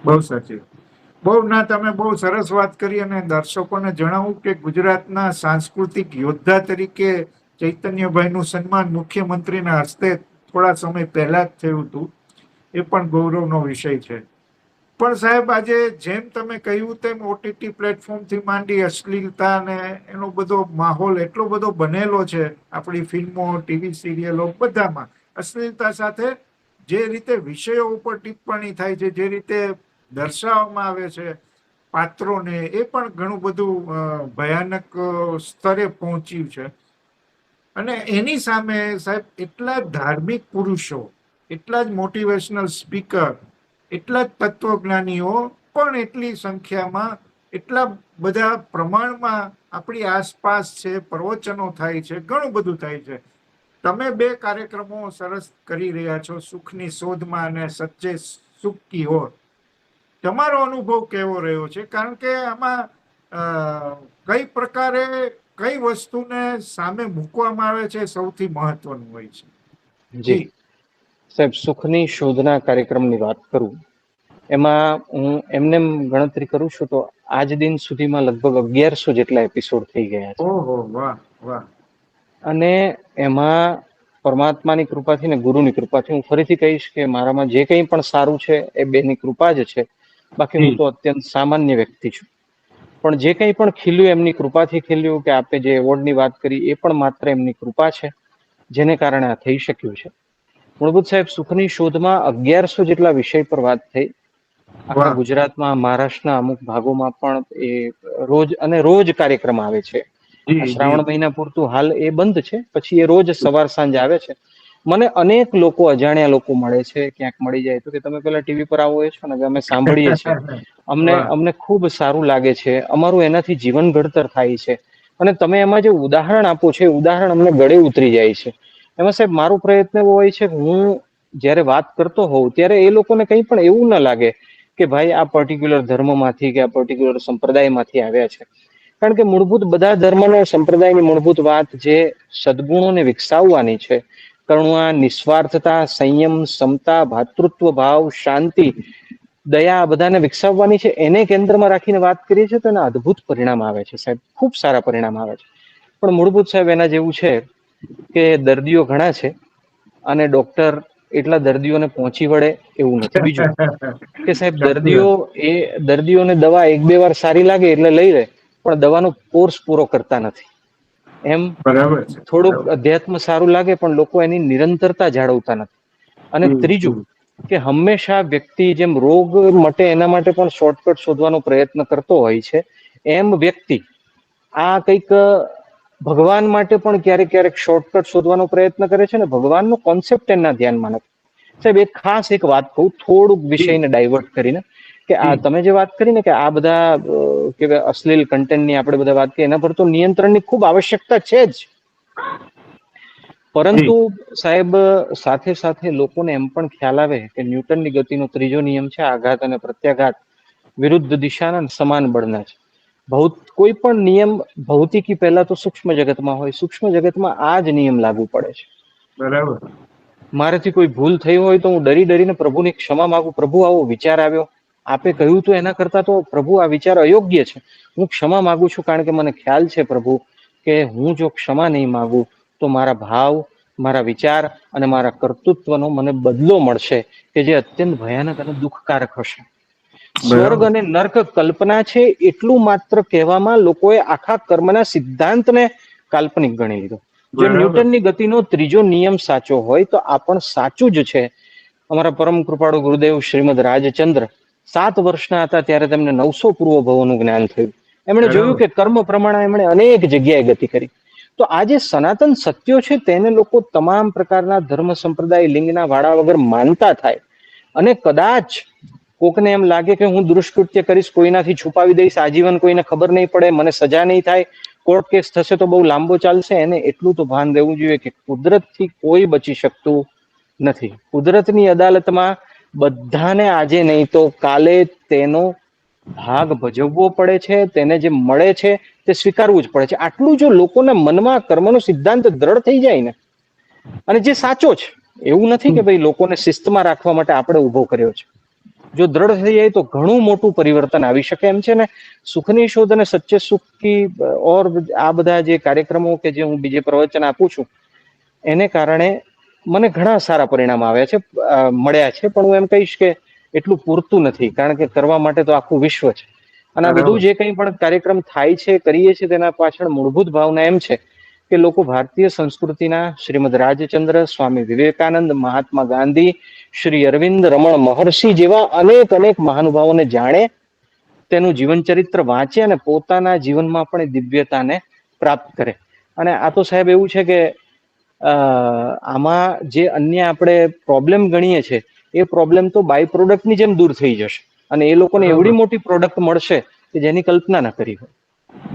A: બહુ સાચી વાત. તમે બહુ સરસ વાત કરી. અને દર્શકોને જણાવું કે ગુજરાતના સાંસ્કૃતિક યોદ્ધા તરીકે ચૈતન્યભાઈ નું સન્માન મુખ્યમંત્રીના હસ્તે થોડા સમય પહેલા જ થયું હતું. એ પણ ગૌરવનો વિષય છે. પણ સાહેબ, આજે જેમ તમે કહ્યું તેમ ઓટીટી પ્લેટફોર્મ થી માંડી અશ્લીલતા ને એનો બધો માહોલ એટલો બધો બનેલો છે. આપણી ફિલ્મો, ટીવી સિરિયલો બધામાં અશ્લીલતા સાથે જે રીતે વિષયો ઉપર ટિપ્પણી થાય છે, જે રીતે દર્શાવવામાં આવે છે પાત્રોને, એ પણ ઘણું બધું ભયાનક સ્તરે પહોંચ્યું છે. અને એની સામે સાહેબ એટલા ધાર્મિક પુરુષો, એટલા જ મોટિવેશનલ સ્પીકર, એટલા જ તત્વજ્ઞાનીઓ પણ એટલી સંખ્યામાં એટલા બધા પ્રમાણમાં આપણી આસપાસ છે, પ્રવચનો થાય છે, ઘણું બધું થાય છે. તમે 2 કાર્યક્રમો સરસ કરી રહ્યા છો, સુખની શોધમાં અને સચ્ચે સુખ કી ઓર. તમારો અનુભવ કેવો રહ્યો છે? કારણ કે આમાં કઈ પ્રકારે કઈ વસ્તુને સામે મૂકવામાં આવે છે સૌથી મહત્વનું હોય છે.
B: જી સાહેબ, સુખની શોધના કાર્યક્રમની વાત કરું, એમાં હું એમને ગણતરી કરું છું તો આજ દિન સુધીમાં લગભગ 1100 જેટલા એપિસોડ થઈ ગયા છે.
A: ઓહો, વાહ વાહ.
B: અને એમાં પરમાત્માની કૃપાથી ને ગુરુની કૃપાથી હું ફરીથી કહીશ કે મારામાં જે કંઈ પણ સારું છે એ બેની કૃપા જ છે. બાકી હું તો અત્યંત સામાન્ય વ્યક્તિ છું. પણ જે કંઈ પણ ખીલ્યું એમની કૃપાથી ખીલ્યું, કે આપે જે એવોર્ડની વાત કરી એ પણ માત્ર એમની કૃપા છે, જેને કારણે આ થઈ શક્યું છે. મૂળભૂત સાહેબ, સુખની શોધમાં 1100 જેટલા વિષય પર વાત થઈ. આખા ગુજરાતમાં, મહારાષ્ટ્રના અમુક ભાગોમાં પણ એ રોજ કાર્યક્રમ આવે છે. આ શ્રાવણ મહિના પૂરતું હાલ એ બંધ છે, પછી એ રોજ સવાર સાંજ આવે છે. મને અનેક લોકો, અજાણ્યા લોકો મળે છે, ક્યાંક મળી જાય તો કે તમે પેલા ટીવી પર આવો છો ને, અમે સાંભળીએ છીએ, અમને ખૂબ સારું લાગે છે, અમારું એનાથી જીવન ઘડતર થાય છે. અને તમે એમાં જે ઉદાહરણ આપો છો એ ઉદાહરણ અમને ગળે ઉતરી જાય છે. એમાં સાહેબ મારો પ્રયત્ન એવો હોય છે કે હું જયારે વાત કરતો હોઉં ત્યારે એ લોકોને કંઈ પણ એવું ના લાગે કે ભાઈ આ પર્ટિક્યુલર ધર્મમાંથી કે આ પર્ટિક્યુલર સંપ્રદાયમાંથી આવ્યા છે. કારણ કે મૂળભૂત બધા ધર્મનો સંપ્રદાયની મૂળભૂત વાત જે સદગુણોને વિકસાવવાની છે, કરુણા, નિસ્વાર્થતા, સંયમ, સમતા, ભાતૃત્વ ભાવ, શાંતિ, દયા બધાને વિકસાવવાની છે, એને કેન્દ્રમાં રાખીને વાત કરીએ છીએ તો એના અદ્ભુત પરિણામ આવે છે સાહેબ, ખૂબ સારા પરિણામ આવે છે. પણ મૂળભૂત સાહેબ એના જેવું છે કે દર્દીઓ ઘણા છે અને ડોક્ટર એટલા દર્દીઓને પહોંચી વળે એવું નથી. બીજું કે સાહેબ, દર્દીઓને દવા 1-2 વાર સારી લાગે એટલે લઈ લે, પણ દવાનો કોર્સ પૂરો કરતા નથી. એમ
A: બરાબર છે.
B: થોડુંક અધ્યાત્મ સારું લાગે પણ લોકો એની નિરંતરતા જાળવતા નથી. અને ત્રીજું કે હંમેશા વ્યક્તિ જેમ રોગ મટે એના માટે પણ શોર્ટકટ શોધવાનો પ્રયત્ન કરતો હોય છે, એમ વ્યક્તિ આ કંઈક ભગવાન માટે પણ ક્યારેક ક્યારેક શોર્ટકટ શોધવાનો પ્રયત્ન કરે છે ને ભગવાનનો કોન્સેપ્ટ એના ધ્યાનમાં નથી. સાહેબ, એક વાત કહું, થોડુંક વિષયને ડાયવર્ટ કરીને, કે આ તમે જે વાત કરી ને કે આ બધા કે અશ્લીલ કન્ટેન્ટની આપણે બધા વાત કરીએ, એના પર તો નિયંત્રણની ખૂબ આવશ્યકતા છે જ. પરંતુ સાહેબ, સાથે સાથે લોકોને એમ પણ ખ્યાલ આવે કે ન્યૂટનની ગતિનો 3જો નિયમ છે, આઘાત અને પ્રત્યાઘાત વિરુદ્ધ દિશાના સમાન બળના છે. કોઈ પણ નિયમ ભૌતિકી પહેલા તો સૂક્ષ્મ જગતમાં હોય, સૂક્ષ્મ જગતમાં આ જ નિયમ લાગુ પડે છે.
A: બરાબર.
B: મારાથી કોઈ ભૂલ થઈ હોય તો હું ડરીને પ્રભુની ક્ષમા માંગુ, પ્રભુ આવો વિચાર આવ્યો, આપે કહ્યું તો એના કરતા તો પ્રભુ આ વિચાર અયોગ્ય છે, હું ક્ષમા માંગુ છું, કારણ કે મને ખ્યાલ છે પ્રભુ કે હું જો ક્ષમા નહીં માંગુ તો મારા ભાવ, મારા વિચાર અને મારા કર્તૃત્વનો મને બદલો મળશે, કે જે અત્યંત ભયાનક અને દુઃખકારક હશે. સ્વર્ગ અને નર્ક કલ્પના છે એટલું માત્ર કહેવામાં લોકોએ આખા કર્મના સિદ્ધાંતને કાલ્પનિક ગણી લીધો. જો ન્યૂટનની ગતિનો 3જો નિયમ સાચો હોય તો આ પણ સાચું જ છે. અમારા પરમ કૃપાળુ ગુરુદેવ શ્રીમદ રાજચંદ્ર 7 વર્ષના હતા ત્યારે તેમને 900 પૂર્વ ભવોનું જ્ઞાન થયું. એમણે જોયું કે કર્મ પ્રમાણે એમણે અનેક જગ્યાએ ગતિ કરી. તો આ જે સનાતન સત્યો છે તેને લોકો તમામ પ્રકારના ધર્મ સંપ્રદાય લિંગના વાળા વગર માનતા થાય, અને કદાચ કોકને એમ લાગે કે હું દુષ્કૃત્ય કરીશ, કોઈનાથી છુપાવી દઈશ, આજીવન કોઈને ખબર નહીં પડે, મને સજા નહીં થાય, કોર્ટ કેસ થશે તો બહુ લાંબો ચાલશે, એને એટલું તો ભાન રહેવું જોઈએ કે કુદરતથી કોઈ બચી શકતું નથી. કુદરતની અદાલતમાં બધાને આજે નહીં તો કાલે તેનો ભાગ ભજવવો પડે છે, તેને જે મળે છે તે સ્વીકારવું જ પડે છે. આટલું જો લોકોના મનમાં કર્મનો સિદ્ધાંત દ્રઢ થઈ જાય ને, અને જે સાચો છે, એવું નથી કે ભાઈ લોકોને શિસ્તમાં રાખવા માટે આપણે ઉભો કર્યો છે, જો દ્રઢ થઈ જાય તો ઘણું મોટું પરિવર્તન આવી શકે એમ છે. ને સુખની શોધ અને સચ્ચે સુખ કી ઓર આ બધા જે કાર્યક્રમો કે જે હું બીજે પ્રવચન આપું છું એને કારણે મને ઘણા સારા પરિણામ આવ્યા છે, મળ્યા છે. પણ હું એમ કહીશ કે એટલું પૂરતું નથી, કારણ કે કરવા માટે તો આખું વિશ્વ છે. અને આ બધું જે કંઈ પણ કાર્યક્રમ થાય છે, કરીએ છીએ, તેના પાછળ મૂળભૂત ભાવના એમ છે કે લોકો ભારતીય સંસ્કૃતિના શ્રીમદ રાજચંદ્ર, સ્વામી વિવેકાનંદ, મહાત્મા ગાંધી, શ્રી અરવિંદ, રમણ મહર્ષિ જેવા અનેક મહાનુભાવોને જાણે, તેનું જીવન ચરિત્ર વાંચે અને પોતાના જીવનમાં પણ એ દિવ્યતાને પ્રાપ્ત કરે. અને આ તો સાહેબ એવું છે કે આમાં જે અન્ય આપણે પ્રોબ્લેમ ગણીએ છીએ એ પ્રોબ્લેમ તો બાય પ્રોડક્ટની જેમ દૂર થઈ જશે, અને એ લોકોને એવડી મોટી પ્રોડક્ટ મળશે કે જેની કલ્પના ન કરી હોય.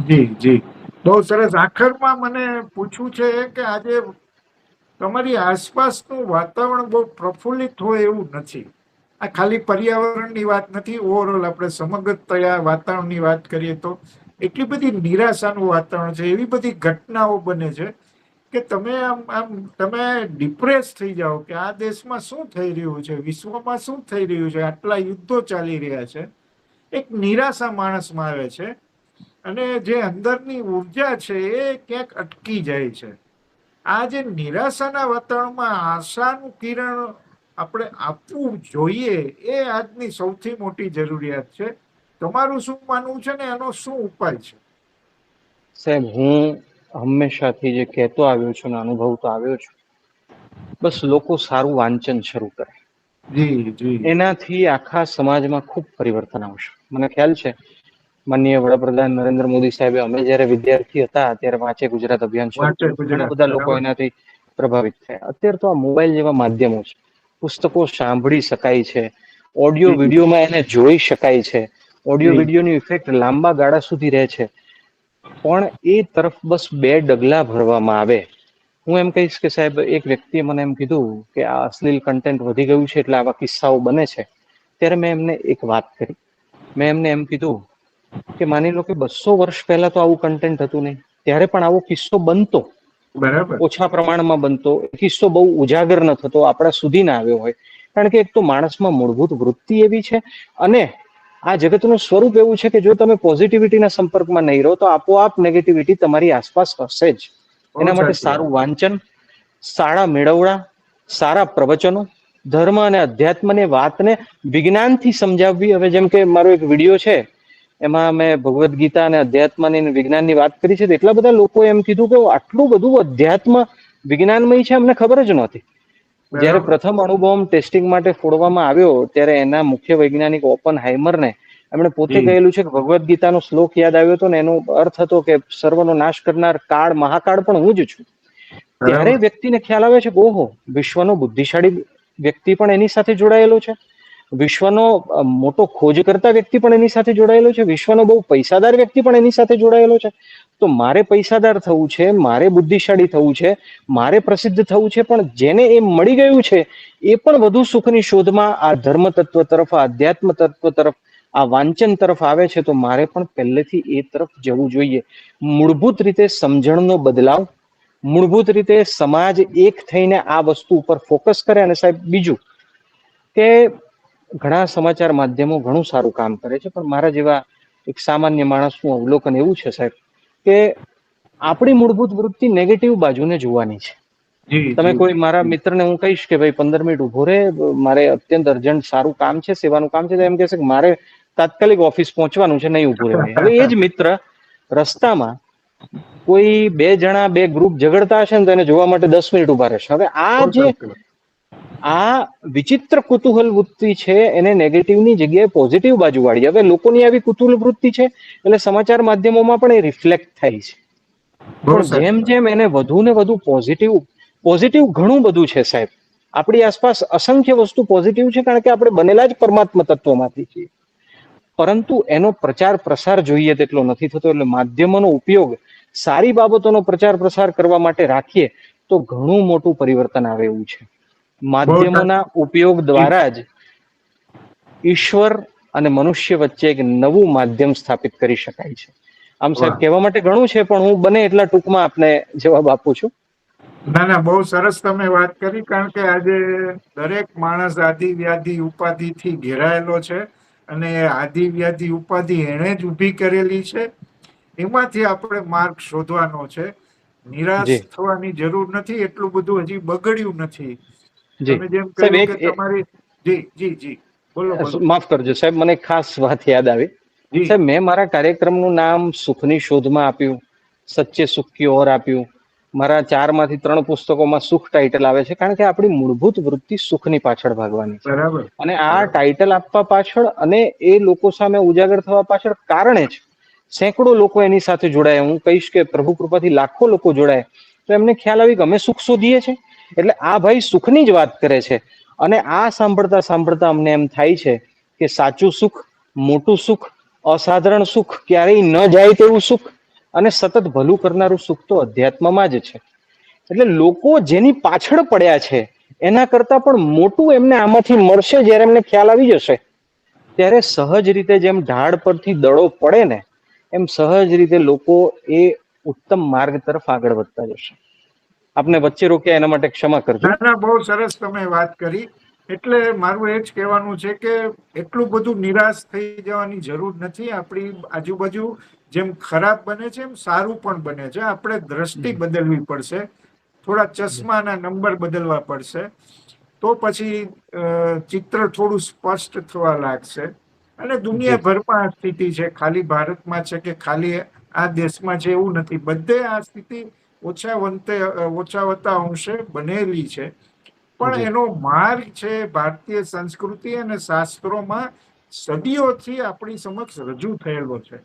A: જી જી, બહુ સરસ. આખરમાં મને પૂછવું છે કે આજે તમારી આસપાસનું વાતાવરણ બહુ પ્રફુલ્લિત હોય એવું નથી. આ ખાલી પર્યાવરણની વાત નથી, ઓવરઓલ આપણે સમગ્ર વાતાવરણની વાત કરીએ તો એટલી બધી નિરાશાનું વાતાવરણ છે, એવી બધી ઘટનાઓ બને છે કે તમે તમે ડિપ્રેસ થઈ જાઓ કે આ દેશમાં શું થઈ રહ્યું છે, વિશ્વમાં શું થઈ રહ્યું છે, આટલા યુદ્ધો ચાલી રહ્યા છે. એક નિરાશા માણસમાં આવે છે અને જે અંદરની ઉર્જા છે એ ક્યાંક અટકી જાય છે. આ જે નિરાશાના વાતાવરણમાં આશાનું કિરણ આપણે આપવું જોઈએ, એ આજની સૌથી મોટી જરૂરિયાત છે. તમારું શું માનવું છે ને એનો શું ઉપાય છે?
B: સાહેબ, હું હંમેશાથી જે કહેતો આવ્યો છું ને અનુભવતો આવ્યો છું, બસ લોકો સારું વાંચન શરૂ કરે,
A: જી જી
B: એનાથી આખા સમાજમાં ખૂબ પરિવર્તન આવશે. મને ખ્યાલ છે માનનીય વડાપ્રધાન નરેન્દ્ર મોદી સાહેબે, અમે જયારે વિદ્યાર્થી હતા ત્યારે વાંચે ગુજરાત અભિયાન શરૂ
A: વાંચે
B: કર્યું. ઘણા
A: ગુજરાત,
B: બધા લોકો
A: બરાબર.
B: એનાથી પ્રભાવિત થયા. અત્યારે તો આ મોબાઈલ જેવા માધ્યમો છે, પુસ્તકો સાંભળી શકાય છે, ઓડિયો
A: જી
B: વિડીયોમાં એને જોઈ શકાય છે, ઓડિયો
A: જી
B: વિડીયોની ઇફેક્ટ લાંબા ગાળા સુધી રહે છે. પણ એ તરફ બસ બે ડગલા ભરવામાં આવે. હું એમ કહીશ કે સાહેબ, એક વ્યક્તિએ મને એમ કીધું કે આ અશ્લીલ કન્ટેન્ટ વધી ગયું છે એટલે આવા કિસ્સાઓ બને છે. ત્યારે મેં એમને એક વાત કરી. મેં એમને એમ કીધું કે માની લો કે 200 વર્ષ પહેલા તો આવું કન્ટેન્ટ હતું નહીં, ત્યારે પણ આવો કિસ્સો બનતો,
A: બરાબર.
B: ઓછા પ્રમાણમાં બનતો. એ કિસ્સો બહુ ઉજાગર ન થતો, આપણા સુધી ના આવ્યો હોય. કારણ કે એક તો માણસમાં મૂળભૂત વૃત્તિ એવી છે, અને આ જગતનું સ્વરૂપ એવું છે કે જો તમે પોઝિટિવિટીના સંપર્કમાં નહીં રહો તો આપોઆપ નેગેટિવિટી તમારી આસપાસ હશે જ.
A: બહુ
B: એના માટે
A: સાચી વાત.
B: સારું વાંચન, સારા મેળવડા, સારા પ્રવચનો, ધર્મ અને અધ્યાત્મની વાતને વિજ્ઞાનથી સમજાવવી. હવે જેમ કે મારો એક વિડીયો છે, એમાં મેં ભગવદ્ ગીતા અને અધ્યાત્મની વિજ્ઞાનની વાત કરી છે. એટલા બધા લોકોએ એમ કીધું કે આટલું બધું અધ્યાત્મ વિજ્ઞાનમય છે, અમને ખબર જ નહોતી. જ્યારે
A: બરાબર.
B: પ્રથમ અણુબોમ્બ ટેસ્ટિંગ માટે ફોડવામાં આવ્યો ત્યારે એના મુખ્ય વૈજ્ઞાનિક ઓપન હાઇમરને એમણે પોતે
A: જી
B: કહેલું છે કે ભગવદ્ ગીતાનો શ્લોક યાદ આવ્યો હતો ને એનો અર્થ હતો કે સર્વનો નાશ કરનાર કાળ, મહાકાળ પણ હું જ છું. ત્યારે
A: બરાબર.
B: વ્યક્તિને ખ્યાલ આવે છે કે ઓહો, વિશ્વનો બુદ્ધિશાળી વ્યક્તિ પણ એની સાથે જોડાયેલો છે, વિશ્વનો મોટો ખોજ કરતા વ્યક્તિ પણ એની સાથે જોડાયેલો છે, વિશ્વનો બહુ પૈસાદાર વ્યક્તિ પણ એની સાથે જોડાયેલો છે. તો મારે પૈસાદાર થવું છે, મારે બુદ્ધિશાળી થવું છે, મારે પ્રસિદ્ધ થવું છે, પણ જેને એ મળી ગયું છે એ પણ વધુ સુખની શોધમાં આ ધર્મ તત્વ તરફ, આ અધ્યાત્મ તત્વ તરફ, આ વાંચન તરફ આવે છે. તો મારે પણ પહેલેથી એ તરફ જવું જોઈએ. મૂળભૂત રીતે સમજણનો બદલાવ, મૂળભૂત રીતે સમાજ એક થઈને આ વસ્તુ ઉપર ફોકસ કરે. અને સાહેબ બીજું કે ઘણા સમાચાર માધ્યમો ઘણું સારું કામ કરે છે, પણ મારા જેવા એક સામાન્ય માણસનું અવલોકન એવું છે સાહેબ કે આપણી મૂળભૂત વૃત્તિ નેગેટિવ બાજુને જોવાની છે.
A: જી
B: તમે
A: જી
B: કોઈ મારા મિત્રને હું કહીશ કે ભાઈ 15 મિનિટ ઉભો રહે, મારે અત્યંત અર્જન્ટ સારું કામ છે, સેવાનું કામ છે, તો એમ કહેશે કે મારે તાત્કાલિક ઓફિસ પહોંચવાનું છે, નહીં ઉભું રહેવાય. હવે એ જ મિત્ર રસ્તામાં કોઈ બે જણા, બે ગ્રુપ ઝઘડતા હશે ને તો એને જોવા માટે 10 મિનિટ ઉભા રહેશે. હવે
A: બહુ સાચી વાત.
B: આ વિચિત્ર કુતૂહલ વૃત્તિ છે, એને નેગેટિવની જગ્યાએ પોઝિટિવ બાજુ વાળી. હવે લોકોની આવી કુતૂહલ વૃત્તિ છે એટલે સમાચાર માધ્યમોમાં પણ એ રિફ્લેક્ટ થાય છે.
A: બહુ
B: પણ જેમ
A: સાચી વાત.
B: જેમ એને વધુ ને વધુ પોઝિટિવ ઘણું બધું છે સાહેબ. આપણી આસપાસ અસંખ્ય વસ્તુ પોઝિટિવ છે, કારણ કે આપણે બનેલા જ પરમાત્મા તત્વમાંથી છીએ. પરંતુ એનો પ્રચાર પ્રસાર જોઈએ તેટલો નથી થતો. એટલે માધ્યમોનો ઉપયોગ સારી બાબતોનો પ્રચાર પ્રસાર કરવા માટે રાખીએ તો ઘણું મોટું પરિવર્તન આવે એવું છે.
A: બહુ
B: માધ્યમોના ઉપયોગ
A: સાચી.
B: દ્વારા જ ઈશ્વર અને મનુષ્ય વચ્ચે એક નવું માધ્યમ સ્થાપિત કરી શકાય છે. આમ સાહેબ
A: વાહ.
B: કહેવા માટે ઘણું છે, પણ હું બને એટલા ટૂંકમાં આપને જવાબ આપું છું.
A: ના ના, બહુ સરસ તમે વાત કરી. કારણ કે આજે દરેક માણસ આદિ વ્યાધિ ઉપાધિથી ઘેરાયેલો છે, અને આદિ વ્યાધિ ઉપાધિ એણે જ ઊભી કરેલી છે. એમાંથી આપણે માર્ગ શોધવાનો છે. નિરાશ
B: જી
A: થવાની જરૂર નથી, એટલું બધું હજી બગડ્યું નથી.
B: જી
A: તમે જેમ
B: સાહેબ,
A: કહ્યું
B: એક
A: કે તમારી જી જી જી, બોલો બોલો.
B: માફ કરજો સાહેબ, મને ખાસ વાત યાદ આવી.
A: જી
B: સાહેબ, મેં મારા કાર્યક્રમનું નામ સુખની શોધમાં આપ્યું, સચ્ચે સુખ કી ઓર આપ્યું. મારા 4 માંથી 3 પુસ્તકોમાં સુખ ટાઇટલ આવે છે, કારણ કે આપણી મૂળભૂત વૃત્તિ સુખની પાછળ ભાગવાની છે.
A: બરાબર.
B: અને આ
A: બરાબર.
B: ટાઇટલ આપવા પાછળ અને એ લોકો સામે ઉજાગર થવા પાછળ કારણે જ સેંકડો લોકો એની સાથે જોડાયા. હું કહીશ કે પ્રભુ કૃપાથી લાખો લોકો જોડાયા. તો એમને ખ્યાલ આવી કે અમે સુખ શોધીએ છીએ, એટલે આ ભાઈ સુખની જ વાત કરે છે. અને આ સાંભળતા સાંભળતા અમને એમ થાય છે કે સાચું સુખ, મોટું સુખ, અસાધારણ સુખ, ક્યારેય ન જાય તેવું સુખ અને સતત ભલું કરનારું સુખ તો અધ્યાત્મમાં જ છે. એટલે લોકો જેની પાછળ પડ્યા છે એના કરતા પણ મોટું એમને આમાંથી મળશે જ્યારે એમને ખ્યાલ આવી જશે, ત્યારે સહજ રીતે જેમ ઢાળ પરથી દડો પડે ને એમ સહજ રીતે લોકો એ ઉત્તમ માર્ગ તરફ આગળ વધતા જશે. આપને વચ્ચે રોક્યા એના માટે ક્ષમા કરજો.
A: ના ના, બહુ સરસ તમે વાત કરી. એટલે મારું એ જ કહેવાનું છે કે એટલું બધું નિરાશ થઈ જવાની જરૂર નથી. આપણી આજુબાજુ જેમ ખરાબ બને છે એમ સારું પણ બને છે. આપણે દ્રષ્ટિ બદલવી પડશે, થોડા ચશ્માના નંબર બદલવા પડશે, તો પછી ચિત્ર થોડું સ્પષ્ટ થવા લાગશે. અને
B: જી
A: દુનિયાભરમાં આ સ્થિતિ છે, ખાલી ભારતમાં છે કે ખાલી આ દેશમાં છે એવું નથી. બધે આ સ્થિતિ ઓછા વત્તા અંશે બનેલી છે. પણ
B: જી
A: એનો માર્ગ છે ભારતીય સંસ્કૃતિ અને શાસ્ત્રોમાં સદીઓથી આપણી સમક્ષ રજૂ થયેલો છે.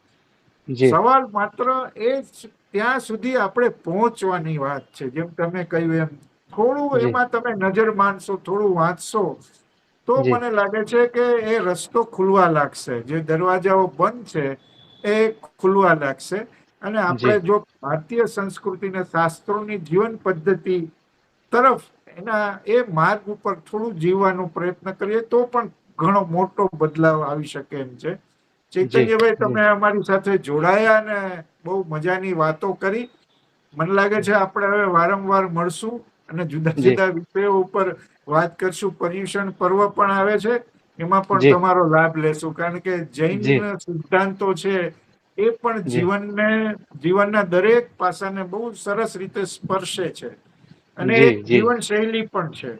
B: જી
A: સવાલ માત્ર એ જ ત્યાં સુધી આપણે પહોંચવાની વાત છે. જેમ તમે કહ્યું એમ થોડું
B: જી
A: એમાં તમે નજર માનશો, થોડું વાંચશો, તો
B: જી
A: મને લાગે છે કે એ રસ્તો ખુલવા લાગશે. જે દરવાજાઓ બંધ છે એ ખુલવા લાગશે. અને આપણે
B: જી
A: જો ભારતીય સંસ્કૃતિને શાસ્ત્રોની જીવન પદ્ધતિ તરફ એના એ માર્ગ ઉપર થોડું જીવવાનો પ્રયત્ન કરીએ તો પણ ઘણો મોટો બદલાવ આવી શકે એમ છે.
B: જી
A: ચૈતન્યભાઈ,
B: જી
A: તમે અમારી સાથે જોડાયા ને બહુ મજાની વાતો કરી. મને લાગે છે આપણે હવે વારંવાર મળશું અને જુદા
B: જી
A: જુદા વિષયો ઉપર વાત કરશું. પર્યુષણ પર્વ પણ આવે છે, એમાં પણ
B: જી
A: તમારો લાભ લેશું. કારણ કે જૈન
B: જી
A: સિદ્ધાંતો છે એ પણ
B: જી
A: જીવનના દરેક પાસાને બહુ સરસ રીતે સ્પર્શે છે. અને
B: જી
A: એક
B: જી
A: જીવન શૈલી પણ છે.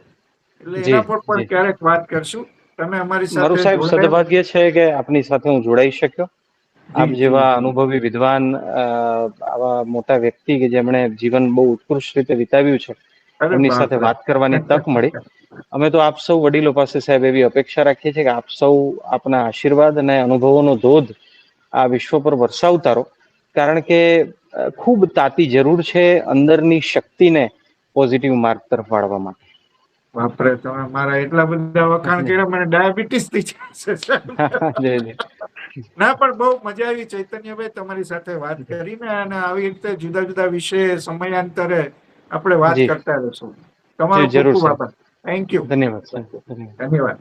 A: એટલે
B: જી
A: એના પર પણ
B: જી
A: ક્યારેક વાત કરશું. તમે અમારી
B: મારું
A: સાથે
B: સાહેબ
A: જોડાયા.
B: સદભાગ્ય છે કે આપની સાથે હું જોડાઈ શક્યો. આપ
A: જી જી
B: જેવા
A: જી.
B: અનુભવી વિદ્વાન, આવા મોટા વ્યક્તિ કે જેમણે જીવન બહુ ઉત્કૃષ્ટ રીતે વિતાવ્યું છે,
A: અરે
B: એમની સાથે
A: બાપરે.
B: વાત કરવાની તક મળી. અમે તો આપ સૌ વડીલો પાસે સાહેબ એવી અપેક્ષા રાખીએ છીએ કે આપ સૌ આપના આશીર્વાદ અને અનુભવોનો ધોધ આ વિશ્વ પર વરસાવતા રહો. કારણ કે ખૂબ તાતી જરૂર છે અંદરની શક્તિને પોઝિટિવ માર્ગ તરફ વાળવા માટે.
A: બાપરે, તમે મારા એટલા બધા વખાણ કર્યા, મને ડાયાબિટીસ થઈ જશે.
B: જી જી
A: ના, પણ બહુ મજા આવી ચૈતન્યભાઈ તમારી સાથે વાત કરીને. અને આવી રીતે જુદા જુદા વિષય સમયાંતરે આપણે વાત
B: જી
A: કરતા રહીશું.
B: જી
A: તમારો ખૂબ
B: જરૂર
A: ખૂબ
B: સાહેબ.
A: આભાર. Thank you.
B: ધન્યવાદ સાહેબ. ધન્યવાદ.
A: ધન્યવાદ.